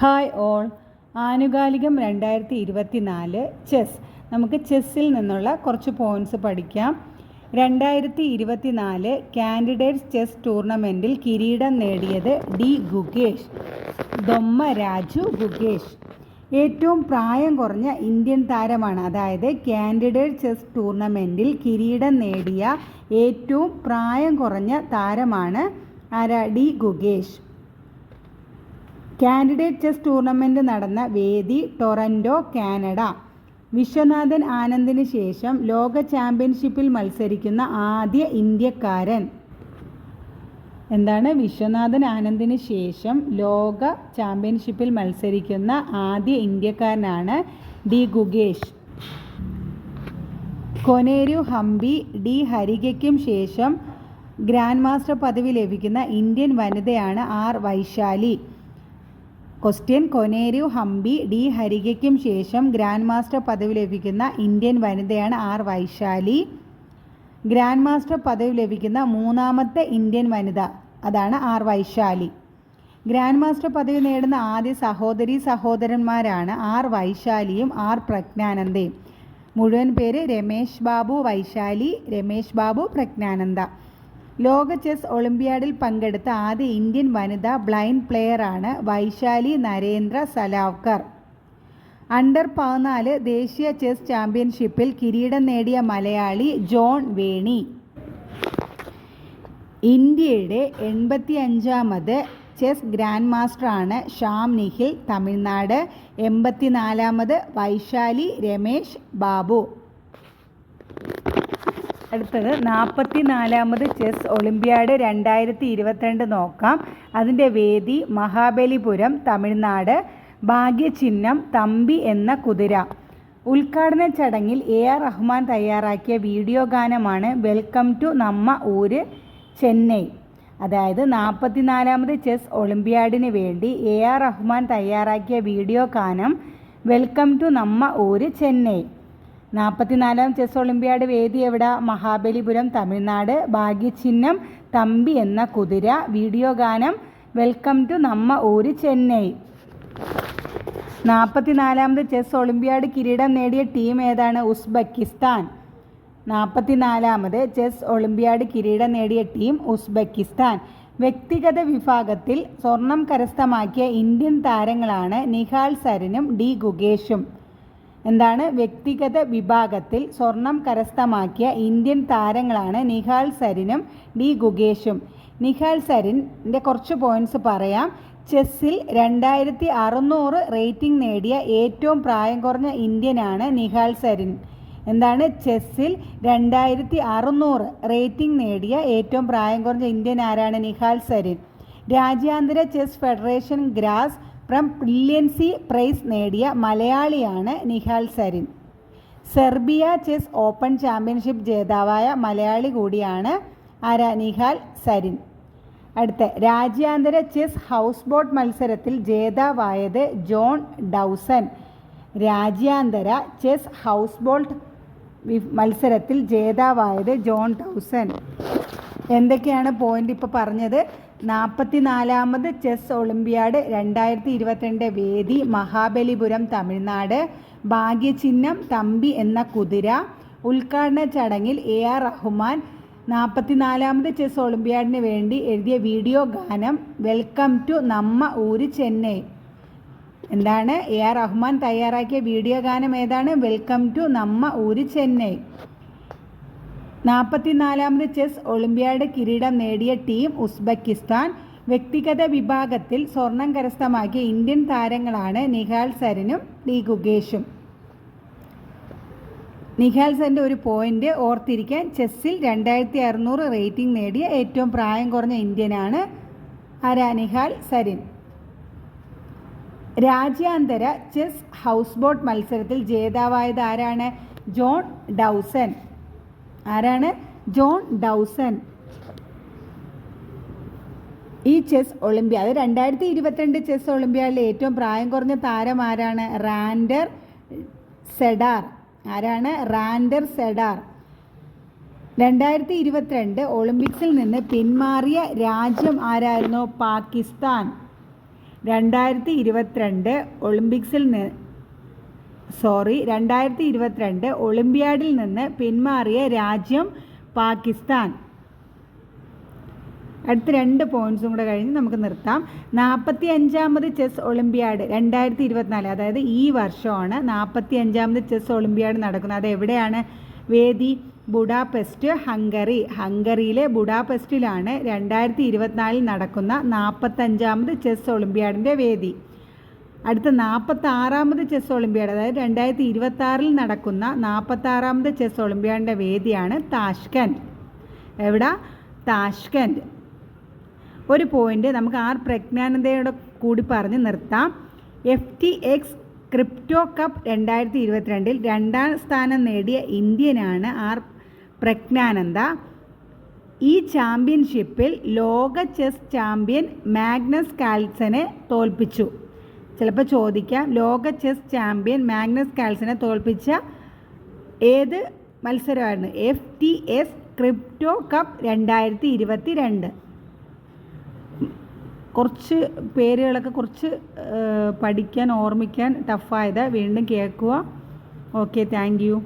Hi all, ആനുകാലികം 2024 chess. നമുക്ക് ചെസ്സിൽ നിന്നുള്ള കുറച്ച് പോയിൻറ്റ്സ് പഠിക്കാം. 2024 കാൻഡിഡേറ്റ്സ് ചെസ് ടൂർണമെൻറ്റിൽ കിരീടം നേടിയത് ഡി ഗുഗേഷ്, ദൊമ്മരാജു ഗുഗേഷ്. ഏറ്റവും പ്രായം കുറഞ്ഞ ഇന്ത്യൻ താരമാണ്. അതായത് കാൻഡിഡേറ്റ് ചെസ് ടൂർണമെൻറ്റിൽ കിരീടം നേടിയ ഏറ്റവും പ്രായം കുറഞ്ഞ താരമാണ് D Gukesh. Candidate chess tournament നടന്ന വേദി ടൊറൻറ്റോ, കാനഡ. വിശ്വനാഥൻ ആനന്ദിന് ശേഷം ലോക ചാമ്പ്യൻഷിപ്പിൽ മത്സരിക്കുന്ന ആദ്യ ഇന്ത്യക്കാരൻ. എന്താണ്? വിശ്വനാഥൻ ആനന്ദിന് ശേഷം ലോക ചാമ്പ്യൻഷിപ്പിൽ മത്സരിക്കുന്ന ആദ്യ ഇന്ത്യക്കാരനാണ് ഡി ഗുഗേഷ്. കൊനേരു ഹംപി ഡി ഹരികയ്ക്കും ശേഷം ഗ്രാൻഡ് മാസ്റ്റർ പദവി ലഭിക്കുന്ന ഇന്ത്യൻ വനിതയാണ് R Vaishali. Question: Koneru Humpy D ഹരികയ്ക്കും ശേഷം ഗ്രാൻഡ് മാസ്റ്റർ പദവി ലഭിക്കുന്ന ഇന്ത്യൻ വനിതയാണ് ആർ വൈശാലി. ഗ്രാൻഡ് മാസ്റ്റർ പദവി ലഭിക്കുന്ന മൂന്നാമത്തെ ഇന്ത്യൻ വനിത, അതാണ് ആർ വൈശാലി. ഗ്രാൻഡ് മാസ്റ്റർ പദവി നേടുന്ന ആദ്യ സഹോദരന്മാരാണ് ആർ വൈശാലിയും ആർ പ്രജ്ഞാനന്ദയും. മുഴുവൻ പേര് രമേശ് ബാബു വൈശാലി, രമേശ് ബാബു പ്രജ്ഞാനന്ദ. ലോക ചെസ് ഒളിമ്പ്യാഡിൽ പങ്കെടുത്ത ആദ്യ ഇന്ത്യൻ വനിത ബ്ലൈൻഡ് പ്ലെയറാണ് വൈശാലി നരേന്ദ്ര സലാവ്കർ. അണ്ടർ 14 ദേശീയ ചെസ് ചാമ്പ്യൻഷിപ്പിൽ കിരീടം നേടിയ മലയാളി ജോൺ വേണി. ഇന്ത്യയുടെ 85ാമത് ചെസ് ഗ്രാൻഡ് മാസ്റ്ററാണ് ശ്യാം നിഖിൽ, തമിഴ്നാട്. 84ാമത് വൈശാലി രമേശ് ബാബു. അടുത്തത് 44ാമത് ചെസ് ഒളിമ്പ്യാഡ് 2022 നോക്കാം. അതിൻ്റെ വേദി മഹാബലിപുരം, തമിഴ്നാട്. ഭാഗ്യചിഹ്നം തമ്പി എന്ന കുതിര. ഉദ്ഘാടന ചടങ്ങിൽ AR റഹ്മാൻ തയ്യാറാക്കിയ വീഡിയോ ഗാനമാണ് വെൽക്കം ടു നമ്മ ഊര് ചെന്നൈ. അതായത് 44ാമത് ചെസ് ഒളിമ്പ്യാഡിന് വേണ്ടി AR റഹ്മാൻ തയ്യാറാക്കിയ വീഡിയോ ഗാനം വെൽക്കം ടു നമ്മ ഊര് ചെന്നൈ. 44ാം ചെസ് ഒളിമ്പ്യാഡ് വേദി എവിടെ? മഹാബലിപുരം, തമിഴ്നാട്. ഭാഗ്യചിഹ്നം തമ്പി എന്ന കുതിര. വീഡിയോ ഗാനം വെൽക്കം ടു നമ്മ ഊര് ചെന്നൈ. 44ാമത് ചെസ് ഒളിമ്പ്യാഡ് കിരീടം നേടിയ ടീം ഏതാണ്? ഉസ്ബെക്കിസ്ഥാൻ. 44ാമത് ചെസ് ഒളിമ്പ്യാഡ് കിരീടം നേടിയ ടീം ഉസ്ബെക്കിസ്ഥാൻ. വ്യക്തിഗത വിഭാഗത്തിൽ സ്വർണം കരസ്ഥമാക്കിയ ഇന്ത്യൻ താരങ്ങളാണ് നിഹാൽ സരിനും ഡി ഗുഗേഷും. എന്താണ്? വ്യക്തിഗത വിഭാഗത്തിൽ സ്വർണം കരസ്ഥമാക്കിയ ഇന്ത്യൻ താരങ്ങളാണ് നിഹാൽ സരിനും ഡി ഗുഗേഷും. നിഹാൽ സരിൻ്റെ കുറച്ച് പോയിൻറ്റ്സ് പറയാം. ചെസ്സിൽ 2600 റേറ്റിംഗ് നേടിയ ഏറ്റവും പ്രായം കുറഞ്ഞ ഇന്ത്യനാണ് നിഹാൽ സരിൻ. എന്താണ്? ചെസ്സിൽ 2600 റേറ്റിംഗ് നേടിയ ഏറ്റവും പ്രായം കുറഞ്ഞ ഇന്ത്യൻ ആരാണ്? നിഹാൽ സരിൻ. രാജ്യാന്തര ചെസ് ഫെഡറേഷൻ ഗ്രാസ് ഫ്രം ബ്രില്യൻസി പ്രൈസ് നേടിയ മലയാളിയാണ് Nihal Sarin. Serbia chess open championship ജേതാവായ മലയാളി കൂടിയാണ് നിഹാൽ സരിൻ. അടുത്ത രാജ്യാന്തര ചെസ് ഹൗസ് ബോട്ട് മത്സരത്തിൽ ജേതാവായത് ജോൺ ഡൗസൻ. രാജ്യാന്തര ചെസ് ഹൗസ് ബോട്ട് മത്സരത്തിൽ ജേതാവായത് ജോൺ ഡൗസൻ. എന്തൊക്കെയാണ് പോയിന്റ് ഇപ്പോൾ പറഞ്ഞത്? 44ാമത് ചെസ് ഒളിമ്പ്യാഡ് 2022 വേദി മഹാബലിപുരം, തമിഴ്നാട്. ഭാഗ്യചിഹ്നം തമ്പി എന്ന കുതിര. ഉദ്ഘാടന ചടങ്ങിൽ AR റഹ്മാൻ 44ാമത് ചെസ് ഒളിമ്പ്യാഡിന് വേണ്ടി എഴുതിയ വീഡിയോ ഗാനം വെൽക്കം ടു നമ്മ ഊര് ചെന്നൈ. എന്താണ്? AR റഹ്മാൻ തയ്യാറാക്കിയ വീഡിയോ ഗാനം ഏതാണ്? വെൽക്കം ടു നമ്മ ഊര് ചെന്നൈ. 44ാമത് ചെസ് ഒളിമ്പ്യാഡ് കിരീടം നേടിയ ടീം ഉസ്ബെക്കിസ്ഥാൻ. വ്യക്തിഗത വിഭാഗത്തിൽ സ്വർണം കരസ്ഥമാക്കിയ ഇന്ത്യൻ താരങ്ങളാണ് നിഹാൽ സരിനും ഡി ഗുഗേഷും. നിഹാൽ സരിൻ്റെ ഒരു പോയിന്റ് ഓർത്തിരിക്കാൻ, ചെസ്സിൽ 2600 റേറ്റിംഗ് നേടിയ ഏറ്റവും പ്രായം കുറഞ്ഞ ഇന്ത്യനാണ് നിഹാൽ സരിൻ. രാജ്യാന്തര ചെസ് ഹൗസ് ബോട്ട് മത്സരത്തിൽ ജേതാവായത് ആരാണ്? ജോൺ ഡൗസൻ. ആരാണ്? ജോൺ ഡൗസൻ. ഈ ചെസ് ഒളിമ്പ്യാഡ് 2022 ചെസ് ഒളിമ്പ്യാഡിലെ ഏറ്റവും പ്രായം കുറഞ്ഞ താരം ആരാണ്? റാൻഡർ സെഡാർ. ആരാണ്? റാൻഡർ സെഡാർ. 2022 ഒളിമ്പിക്സിൽ നിന്ന് പിന്മാറിയ രാജ്യം ആരായിരുന്നു? പാകിസ്ഥാൻ. 2022 ഒളിമ്പ്യാഡിൽ നിന്ന് പിന്മാറിയ രാജ്യം പാകിസ്ഥാൻ. അടുത്ത 2 പോയിൻറ്സും കൂടെ കഴിഞ്ഞ് നമുക്ക് നിർത്താം. 45ാമത് ചെസ് ഒളിമ്പ്യാഡ് 2024, അതായത് ഈ വർഷമാണ് 45ാമത് ചെസ് ഒളിമ്പ്യാഡ് നടക്കുന്നത്. അത് എവിടെയാണ് വേദി? ബുഡാപെസ്റ്റ്, ഹംഗറിയിലെ ബുഡാപെസ്റ്റിലാണ് 2024 നടക്കുന്ന 45ാമത് ചെസ് ഒളിമ്പ്യാഡിൻ്റെ വേദി. അടുത്ത 46ാമത് ചെസ് ഒളിമ്പ്യാഡ്, അതായത് 2026 നടക്കുന്ന 46ാമത് ചെസ് ഒളിമ്പ്യാഡിൻ്റെ വേദിയാണ് താഷ്കൻഡ്. എവിടെ? താഷ്കൻഡ്. ഒരു പോയിന്റ് നമുക്ക് പ്രജ്ഞാനന്ദയോടെ കൂടി പറഞ്ഞ് നിർത്താം. FTX ക്രിപ്റ്റോ കപ്പ് 2022 2ാം സ്ഥാനം നേടിയ ഇന്ത്യനാണ് പ്രജ്ഞാനന്ദ. ഈ ചാമ്പ്യൻഷിപ്പിൽ ലോക ചെസ് ചാമ്പ്യൻ മാഗ്നസ് കാൾസനെ തോൽപ്പിച്ചു. ചിലപ്പോൾ ചോദിക്കാം, ലോക ചെസ് ചാമ്പ്യൻ മാഗ്നസ് കാൾസനെ തോൽപ്പിച്ച ഏത് മത്സരമായിരുന്നു? FTX crypto cup 2022. കുറച്ച് പേരുകളൊക്കെ കുറച്ച് പഠിക്കാൻ ഓർമ്മിക്കാൻ ടഫായത്. വീണ്ടും കേൾക്കുക. Okay, thank you.